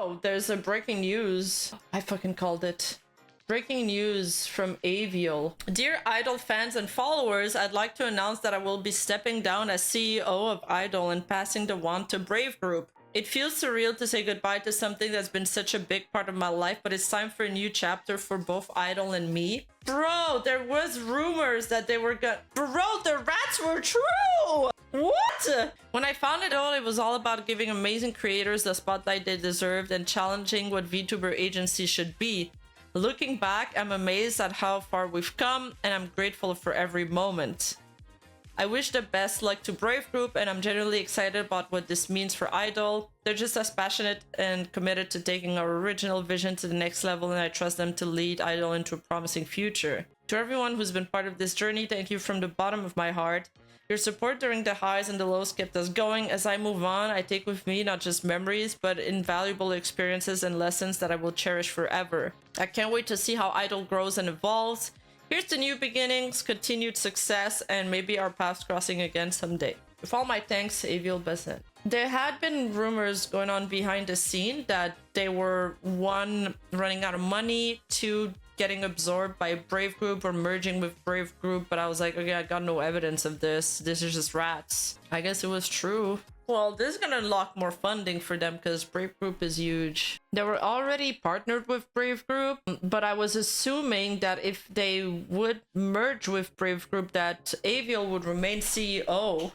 Oh, there's a breaking news. I fucking called it. Breaking news from Avial. Dear Idol fans and followers, I'd like to announce that I will be stepping down as CEO of Idol and passing the wand to Brave Group. It feels surreal to say goodbye to something that's been such a big part of my life, but it's time for a new chapter for both Idol and me. Bro, there was rumors that they were gonna— Bro, the rats were true! What? When I found it was all about giving amazing creators the spotlight they deserved and challenging what VTuber agency should be. Looking back, I'm amazed at how far we've come, and I'm grateful for every moment. I wish the best luck to Brave Group, and I'm genuinely excited about what this means for Idol. They're just as passionate and committed to taking our original vision to the next level, and I trust them to lead Idol into a promising future. To everyone who's been part of this journey, thank you from the bottom of my heart. Your support during the highs and the lows kept us going. As I move on, I take with me not just memories, but invaluable experiences and lessons that I will cherish forever. I can't wait to see how Idol grows and evolves. Here's to new beginnings, continued success, and maybe our paths crossing again someday. With all my thanks, Avial Besset. There had been rumors going on behind the scene that they were, 1, running out of money, 2, getting absorbed by Brave Group or merging with Brave Group, but I was like, okay, I got no evidence of this. This is just rats. I guess it was true. Well, this is gonna unlock more funding for them because Brave Group is huge. They were already partnered with Brave Group, but I was assuming that if they would merge with Brave Group, that Avial would remain CEO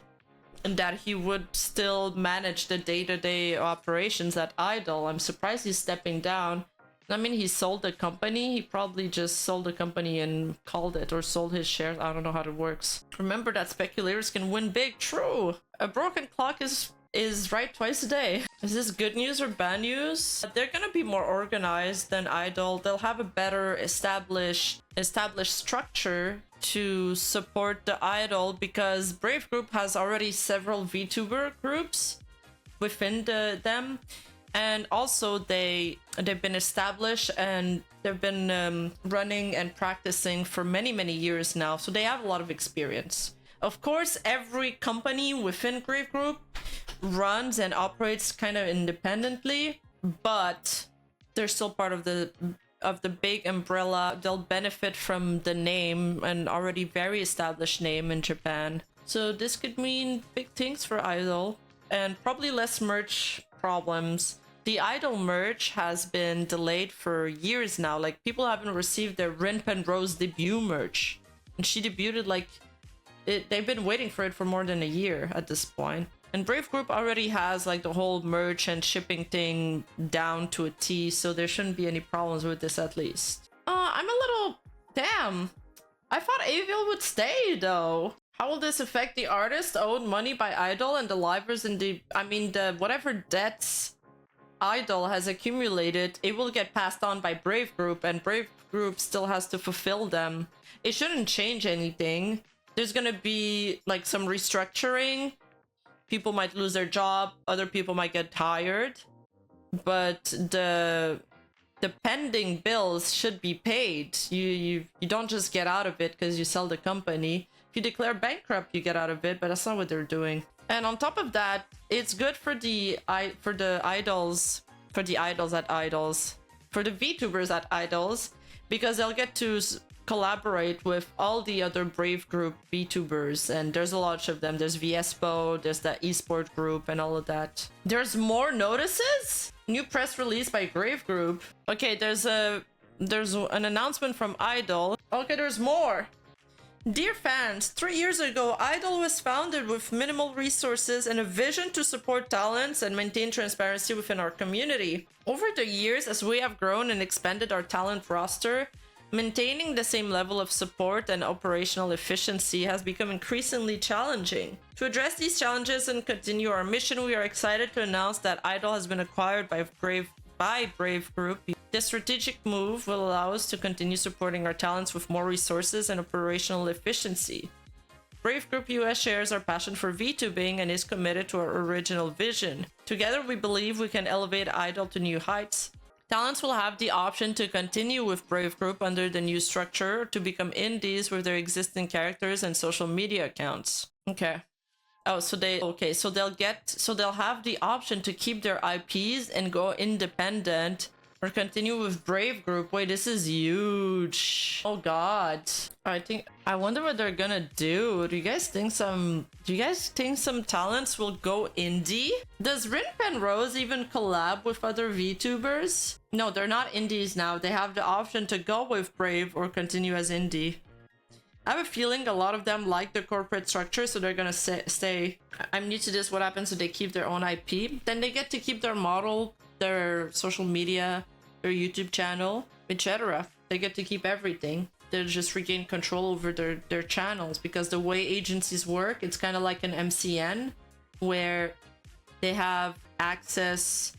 and that he would still manage the day-to-day operations at Idol. I'm surprised he's stepping down. I mean, he sold the company. He probably just sold the company and called it, or sold his shares. I don't know how it works. Remember that speculators can win big. True. A broken clock is right twice a day. Is this good news or bad news? They're gonna be more organized than Idol. They'll have a better established structure to support the Idol, because Brave Group has already several VTuber groups within them. And also they've been established and they've been running and practicing for many years now, so they have a lot of experience. Of course, every company within Brave Group runs and operates kind of independently, but they're still part of the big umbrella. They'll benefit from the name, an already very established name in Japan. So this could mean big things for Idol, and probably less merch problems. The Idol merch has been delayed for years now. Like, people haven't received their Rin Penrose debut merch, and she debuted like they've been waiting for it for more than a year at this point. And Brave Group already has like the whole merch and shipping thing down to a T, so there shouldn't be any problems with this, at least. I'm a little— damn, I thought Avial would stay though. How will this affect the artist owed money by Idol and the livers in the— I mean, the whatever debts Idol has accumulated, it will get passed on by Brave Group, and Brave Group still has to fulfill them. It shouldn't change anything. There's gonna be like some restructuring. People might lose their job, other people might get hired, but the pending bills should be paid. You don't just get out of it because you sell the company. If you declare bankrupt, you get out of it, but that's not what they're doing. And on top of that, it's good for the idols at Idols, for the VTubers at Idols, because they'll get to collaborate with all the other Brave Group VTubers, and there's a lot of them. There's VSPO, there's the esport group, and all of that. There's more notices? New press release by Brave Group. Okay, there's an announcement from Idol. Okay, there's more. Dear fans, 3 years ago, Idol was founded with minimal resources and a vision to support talents and maintain transparency within our community. Over the years, as we have grown and expanded our talent roster, maintaining the same level of support and operational efficiency has become increasingly challenging. To address these challenges and continue our mission, we are excited to announce that Idol has been acquired by Brave Group. This strategic move will allow us to continue supporting our talents with more resources and operational efficiency. Brave Group US shares our passion for VTubing and is committed to our original vision. Together, we believe we can elevate Idol to new heights. Talents will have the option to continue with Brave Group under the new structure, to become indies with their existing characters and social media accounts. Okay. Oh, so they'll have the option to keep their IPs and go independent or continue with Brave Group. Wait, this is huge. Oh god. I wonder what they're gonna do. Do you guys think some talents will go indie? Does Rinpen Rose even collab with other VTubers? No, they're not indies now. They have the option to go with Brave or continue as indie. I have a feeling a lot of them like the corporate structure, so they're gonna stay. I'm new to this. What happens if they keep their own IP? Then they get to keep their model, their social media, their YouTube channel, etc. They get to keep everything. They just regain control over their channels, because the way agencies work, it's kind of like an MCN, where they have access,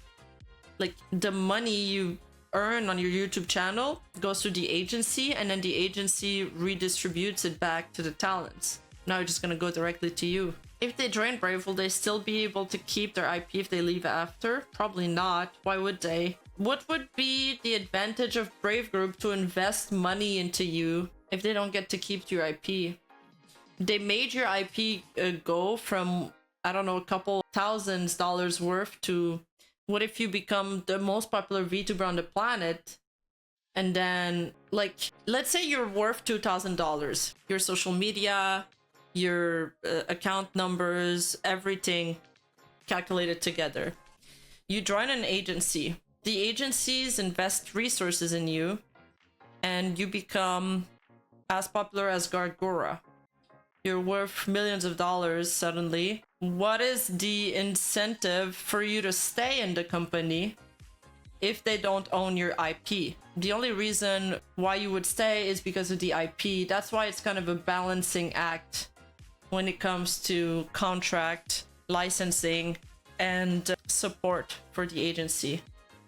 like the money you earn on your YouTube channel goes to the agency, and then the agency redistributes it back to the talents. Now it's just gonna go directly to you. If they join Brave, will they still be able to keep their IP if they leave after? Probably not. Why would they? What would be the advantage of Brave Group to invest money into you if they don't get to keep your IP? They made your IP go from, I don't know, a couple $1,000s worth to, what if you become the most popular VTuber on the planet? And then, like, let's say you're worth $2,000. Your social media, your account numbers, everything calculated together. You join an agency. The agencies invest resources in you, and you become as popular as Gargora. You're worth millions of dollars suddenly. What is the incentive for you to stay in the company if they don't own your IP? The only reason why you would stay is because of the IP. That's why it's kind of a balancing act when it comes to contract, licensing, and support for the agency.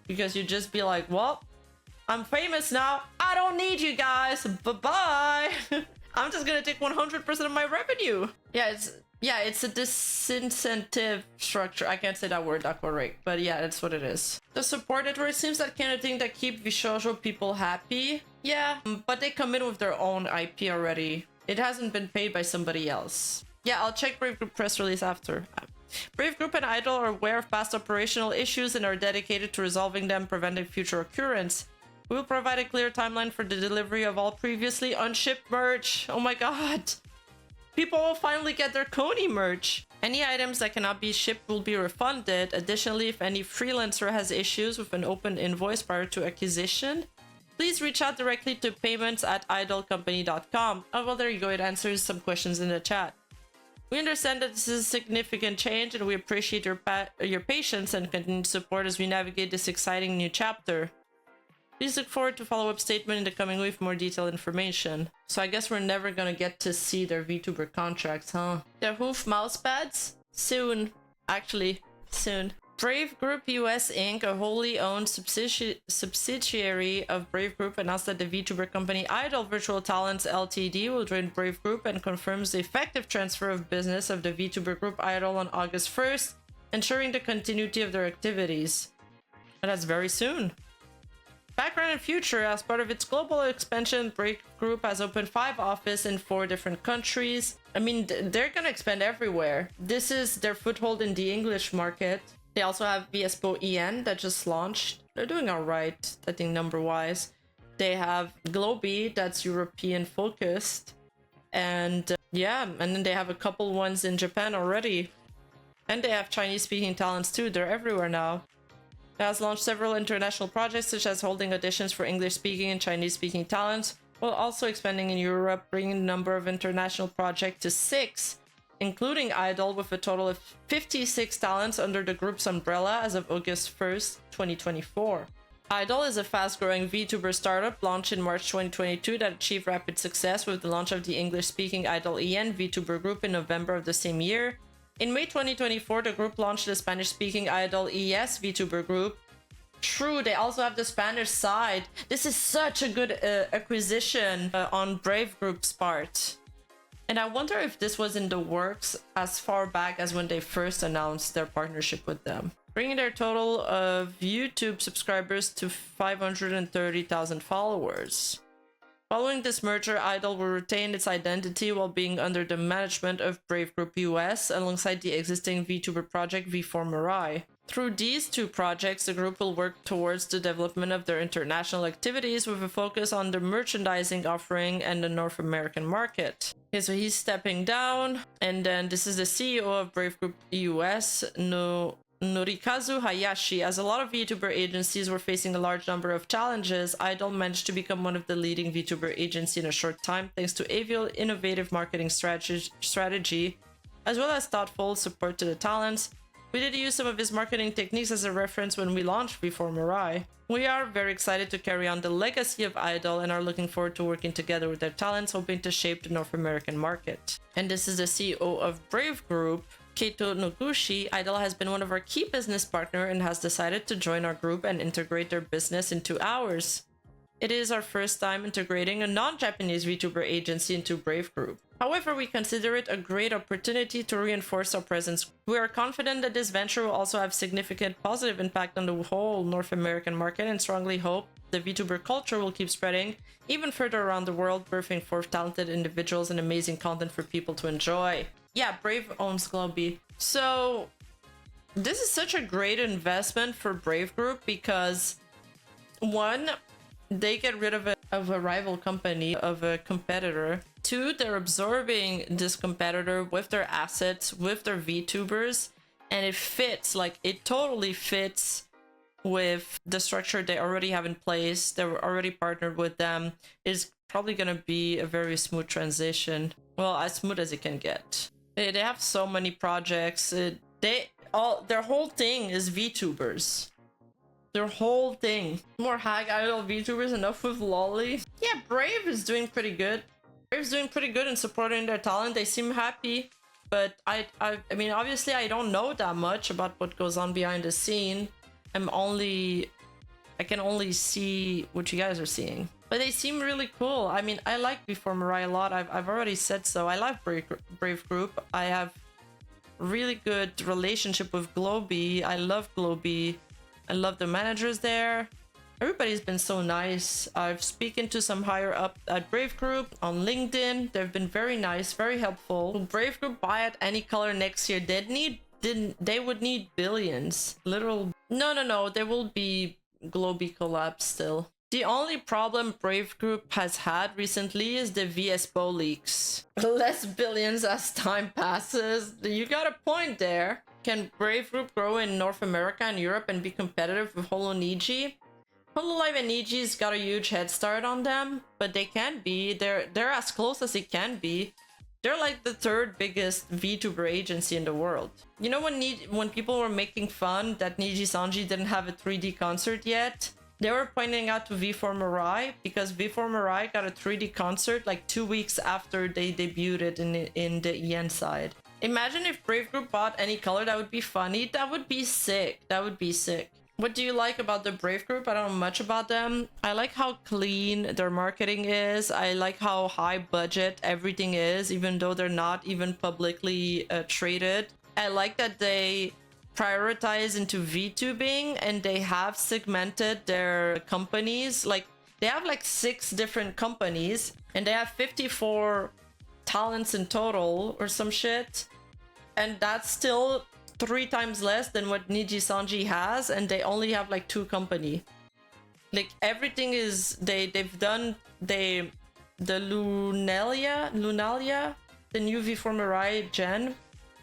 Because you just be like, well, I'm famous now. I don't need you guys. Bye-bye. I'm just gonna take 100% of my revenue. Yeah, it's a disincentive structure. I can't say that word that correct, but yeah, that's what it is. The support network seems that kind of thing that keep Vishojo people happy. Yeah, but they come in with their own IP already. It hasn't been paid by somebody else. Yeah, I'll check Brave Group press release after. Brave Group and Idol are aware of past operational issues and are dedicated to resolving them, preventing future occurrence. We will provide a clear timeline for the delivery of all previously unshipped merch. Oh my god. People will finally get their Coney merch. Any items that cannot be shipped will be refunded. Additionally, if any freelancer has issues with an open invoice prior to acquisition, please reach out directly to payments@idolcompany.com. Oh, well, there you go. It answers some questions in the chat. We understand that this is a significant change, and we appreciate your patience and continued support as we navigate this exciting new chapter. Please look forward to follow-up statement in the coming week for more detailed information. So I guess we're never gonna get to see their VTuber contracts, huh? Their hoof mouse pads? Soon. Actually, soon. Brave Group US Inc., a wholly owned subsidiary of Brave Group, announced that the VTuber company Idol Virtual Talents Ltd. will join Brave Group and confirms the effective transfer of business of the VTuber Group Idol on August 1st, ensuring the continuity of their activities. And that's very soon. Background and future. As part of its global expansion, Brave Group has opened 5 offices in 4 different countries. I mean, they're gonna expand everywhere. This is their foothold in the English market. They also have VSPO EN that just launched. They're doing alright, I think, number-wise. They have Globi, that's European focused. And yeah, and then they have a couple ones in Japan already. And they have Chinese-speaking talents too. They're everywhere now. It has launched several international projects, such as holding auditions for English-speaking and Chinese-speaking talents, while also expanding in Europe, bringing the number of international projects to 6, including Idol, with a total of 56 talents under the group's umbrella as of August 1st, 2024. Idol is a fast-growing VTuber startup launched in March 2022 that achieved rapid success with the launch of the English-speaking Idol EN VTuber group in November of the same year. In May 2024, the group launched the Spanish-speaking Idol ES VTuber group. True, they also have the Spanish side. This is such a good acquisition on Brave Group's part. And I wonder if this was in the works as far back as when they first announced their partnership with them. Bringing their total of YouTube subscribers to 530,000 followers. Following this merger, Idol will retain its identity while being under the management of Brave Group US alongside the existing VTuber project V4 Mirai. Through these two projects, the group will work towards the development of their international activities with a focus on the merchandising offering and the North American market. Okay, so he's stepping down, and then this is the CEO of Brave Group US, Norikazu Hayashi. As a lot of VTuber agencies were facing a large number of challenges, Idol managed to become one of the leading VTuber agency in a short time thanks to Avial innovative marketing strategy, as well as thoughtful support to the talents. We did use some of his marketing techniques as a reference when we launched V4 Mirai. We are very excited to carry on the legacy of Idol and are looking forward to working together with their talents, hoping to shape the North American market. And this is the CEO of Brave Group, Keito Noguchi. Idol has been one of our key business partners and has decided to join our group and integrate their business into ours. It is our first time integrating a non-Japanese VTuber agency into Brave Group. However, we consider it a great opportunity to reinforce our presence. We are confident that this venture will also have significant positive impact on the whole North American market and strongly hope the VTuber culture will keep spreading even further around the world, birthing forth talented individuals and amazing content for people to enjoy. Yeah, Brave owns Globee. So this is such a great investment for Brave Group because one, they get rid of a rival company, of a competitor. Two, they're absorbing this competitor with their assets, with their VTubers, and it fits, like it totally fits with the structure they already have in place. They were already partnered with them. It's probably gonna be a very smooth transition. Well, as smooth as it can get. They have so many projects. Their whole thing is VTubers. Their whole thing. More Hag Idol VTubers, enough with Lolly. Yeah, Brave is doing pretty good. Brave's doing pretty good in supporting their talent. They seem happy, but I mean, obviously I don't know that much about what goes on behind the scene. I can only see what you guys are seeing. But they seem really cool. I mean, I like V4 Mirai a lot. I've already said so. I love Brave Group. I have really good relationship with Globee. I love Globee. I love the managers there. Everybody's been so nice. I've spoken to some higher up at Brave Group on LinkedIn. They've been very nice, very helpful. Will Brave Group buy at any color next year? They would need billions. Literal. No. There will be Globee collapse still. The only problem Brave Group has had recently is the VSBO leaks. Less billions as time passes. You got a point there. Can Brave Group grow in North America and Europe and be competitive with Hololive? Hololive and Niji's got a huge head start on them, but they can be. They're as close as it can be. They're like the third biggest VTuber agency in the world. You know when people were making fun that Niji Sanji didn't have a 3D concert yet? They were pointing out to V4 Mirai because V4 Mirai got a 3D concert like 2 weeks after they debuted it in the EN side. Imagine if Brave Group bought any color. That would be funny. That would be sick. That would be sick. What do you like about the Brave Group? I don't know much about them. I like how clean their marketing is. I like how high budget everything is, even though they're not even publicly traded. I like that they prioritize into VTubing and they have segmented their companies. Like they have like 6 different companies and they have 54 talents in total or some shit. And that's still 3 times less than what Niji Sanji has, and they only have like 2 company. Like everything is they've done the Lunalia, the new V4 Mirai gen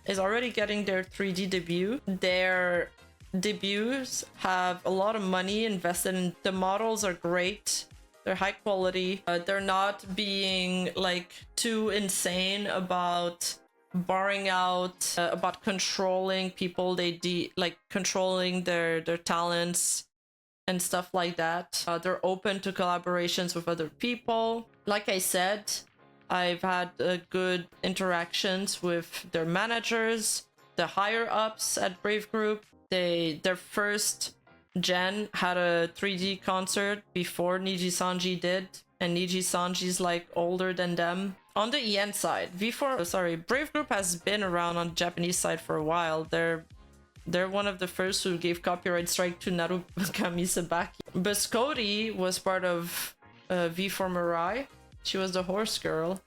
is already getting their 3D debut. Their debuts have a lot of money invested in. The models are great. They're high quality. They're not being like too insane about barring out, about controlling people. Like controlling their talents and stuff like that. They're open to collaborations with other people. Like I said, I've had good interactions with their managers, the higher ups at Brave Group. Their first gen had a 3D concert before Niji Sanji did, and Niji Sanji's like older than them. On the EN side, Brave Group has been around on the Japanese side for a while. They're one of the first who gave copyright strike to Narukami Sabaki. Biscotti was part of V4 Mirai. She was the horse girl.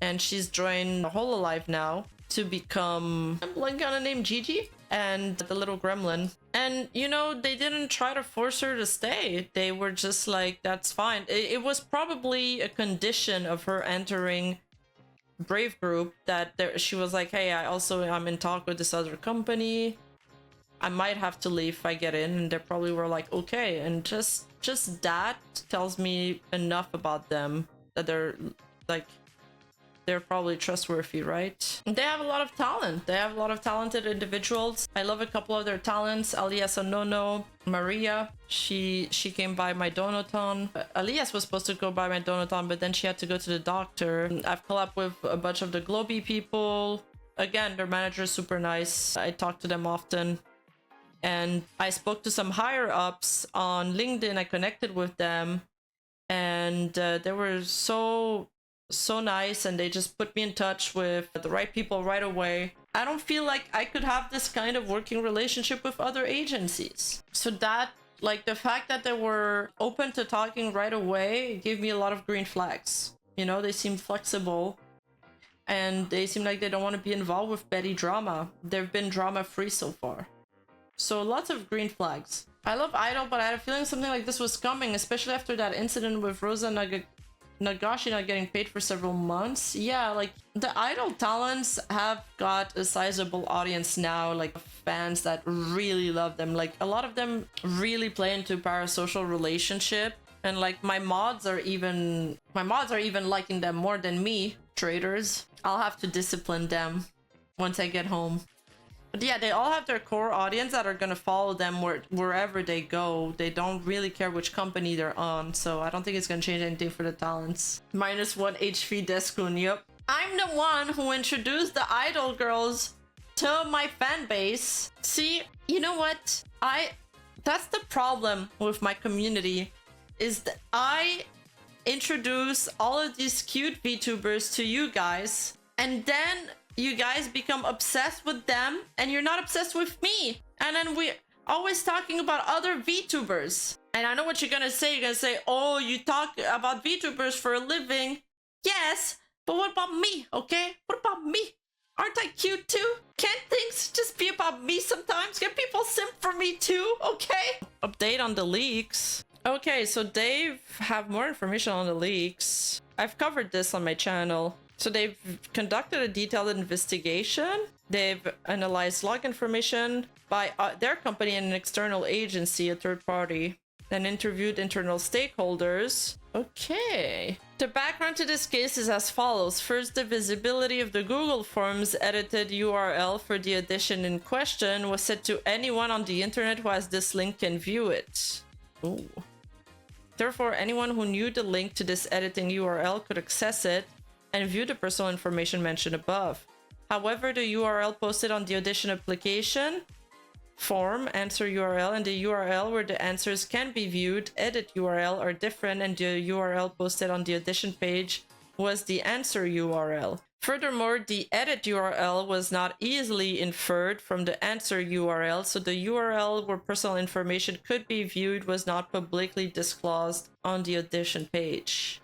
And she's joined Hololive now to become, I'm blanking on a name, Gigi? And the little gremlin. And, you know, they didn't try to force her to stay. They were just like, that's fine. It was probably a condition of her entering Brave Group that she was like, hey, I'm in talk with this other company. I might have to leave if I get in. And they probably were like, okay. And just that tells me enough about them that they're like, they're probably trustworthy, right? They have a lot of talent. They have a lot of talented individuals. I love a couple of their talents. Alias Anono, Maria, she came by my Donaton. Alias was supposed to go by my Donaton, but then she had to go to the doctor. I've collabed with a bunch of the Globy people. Again, their manager is super nice. I talk to them often. And I spoke to some higher ups on LinkedIn. I connected with them. And they were so nice, and they just put me in touch with the right people right away. I don't feel like I could have this kind of working relationship with other agencies. So that, like, the fact that they were open to talking right away gave me a lot of green flags. You know, they seem flexible, and they seem like they don't want to be involved with petty drama. They've been drama free so far. So lots of green flags. I love Idol, but I had a feeling something like this was coming, especially after that incident with Rosa Nagashi not getting paid for several months. Yeah, like, the Idol talents have got a sizable audience now, like fans that really love them. Like, a lot of them really play into parasocial relationship, and like my mods are even liking them more than me, traders. I'll have to discipline them once I get home. But yeah, they all have their core audience that are gonna follow them wherever they go. They don't really care which company they're on, so I don't think it's gonna change anything for the talents. -1 HP Deskun, yep. I'm the one who introduced the Idol girls to my fan base. See, you know what? That's the problem with my community, is that I introduce all of these cute VTubers to you guys, and then you guys become obsessed with them, and you're not obsessed with me. And then we're always talking about other VTubers. And I know what you're gonna say. You're gonna say, oh, you talk about VTubers for a living. Yes, but what about me, okay? What about me? Aren't I cute too? Can't things just be about me sometimes? Can people simp for me too, okay? Update on the leaks. Okay, so they have more information on the leaks. I've covered this on my channel. So they've conducted a detailed investigation. They've analyzed log information by their company and an external agency, a third party, and interviewed internal stakeholders. Okay. The background to this case is as follows. First, the visibility of the Google Forms edited URL for the edition in question was set to anyone on the internet who has this link can view it. Ooh. Therefore, anyone who knew the link to this editing URL could access it and view the personal information mentioned above. However, the URL posted on the audition application form, answer URL, and the URL where the answers can be viewed, edit URL, are different, and the URL posted on the audition page was the answer URL. Furthermore, the edit URL was not easily inferred from the answer URL, so the URL where personal information could be viewed was not publicly disclosed on the audition page.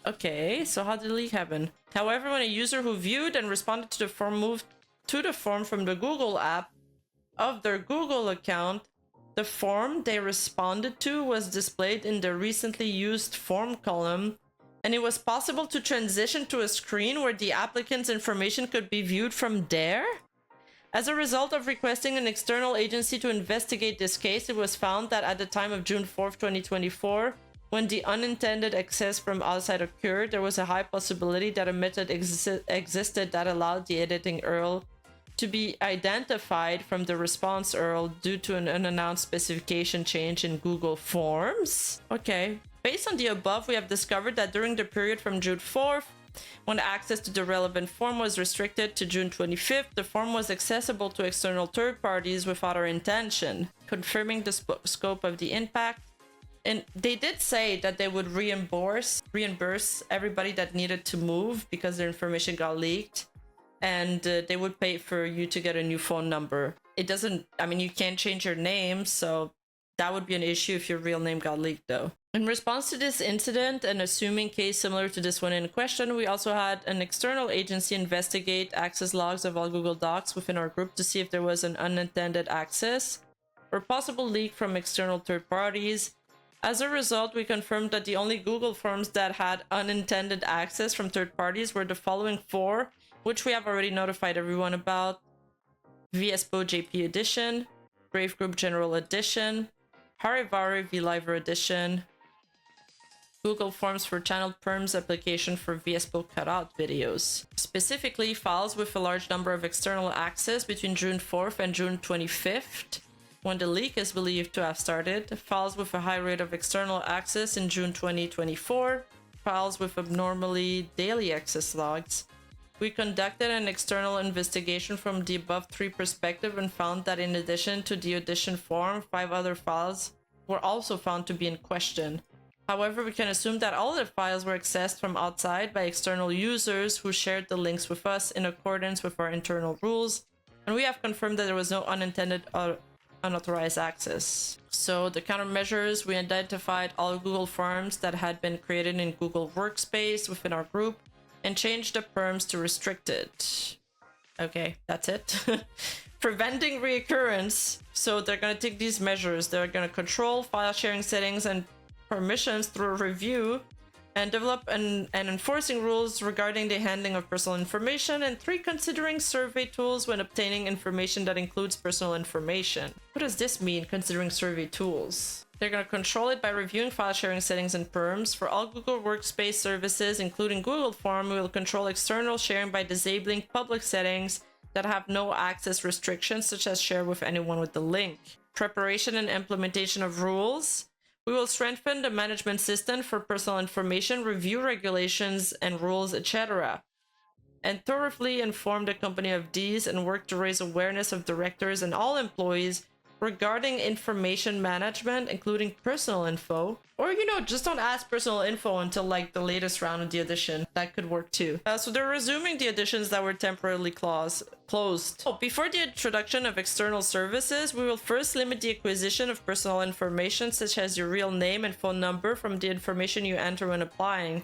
Okay, so how did the leak happen? However, when a user who viewed and responded to the form moved to the form from the Google app of their Google account, the form they responded to was displayed in the recently used form column, and it was possible to transition to a screen where the applicant's information could be viewed from there? As a result of requesting an external agency to investigate this case, it was found that at the time of June 4th, 2024, when the unintended access from outside occurred, there was a high possibility that a method existed that allowed the editing URL to be identified from the response URL due to an unannounced specification change in Google Forms. Okay. Based on the above, we have discovered that during the period from June 4th, when access to the relevant form was restricted, to June 25th, the form was accessible to external third parties without our intention, confirming the scope of the impact. And they did say that they would reimburse everybody that needed to move because their information got leaked, and they would pay for you to get a new phone number. It doesn't, I mean, you can't change your name, so that would be an issue if your real name got leaked though. In response to this incident, and assuming case similar to this one in question, we also had an external agency investigate access logs of all Google Docs within our group to see if there was an unintended access or possible leak from external third parties. As a result, we confirmed that the only Google Forms that had unintended access from third parties were the following 4, which we have already notified everyone about: VSPO JP Edition, Brave Group General Edition, Harivari VLiver Edition, Google Forms for Channel Perms application for VSPO cutout videos. Specifically, files with a large number of external access between June 4th and June 25th, when the leak is believed to have started, files with a high rate of external access in June 2024, files with abnormally daily access logs. We conducted an external investigation from the above 3 perspective and found that in addition to the audition form, 5 other files were also found to be in question. However, we can assume that all the files were accessed from outside by external users who shared the links with us in accordance with our internal rules, and we have confirmed that there was no unintended unauthorized access. So the countermeasures, we identified all Google Forms that had been created in Google Workspace within our group and changed the perms to restricted. Okay, that's it. Preventing reoccurrence. So they're going to take these measures. They're going to control file sharing settings and permissions through a review, and develop and enforcing rules regarding the handling of personal information, and 3, considering survey tools when obtaining information that includes personal information. What does this mean, considering survey tools? They're going to control it by reviewing file sharing settings and perms. For all Google Workspace services, including Google Form, we will control external sharing by disabling public settings that have no access restrictions, such as share with anyone with the link. Preparation and implementation of rules. We will strengthen the management system for personal information, review regulations and rules, etc. And thoroughly inform the company of these and work to raise awareness of directors and all employees regarding information management, including personal info. Or, just don't ask personal info until like the latest round of the audition. That could work too. So they're resuming the auditions that were temporarily closed. Before the introduction of external services, we will first limit the acquisition of personal information, such as your real name and phone number, from the information you enter when applying.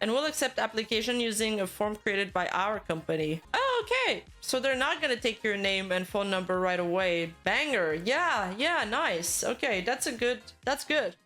And we'll accept application using a form created by our company. Oh, okay. So they're not gonna take your name and phone number right away. Banger. Yeah, nice. Okay, that's good.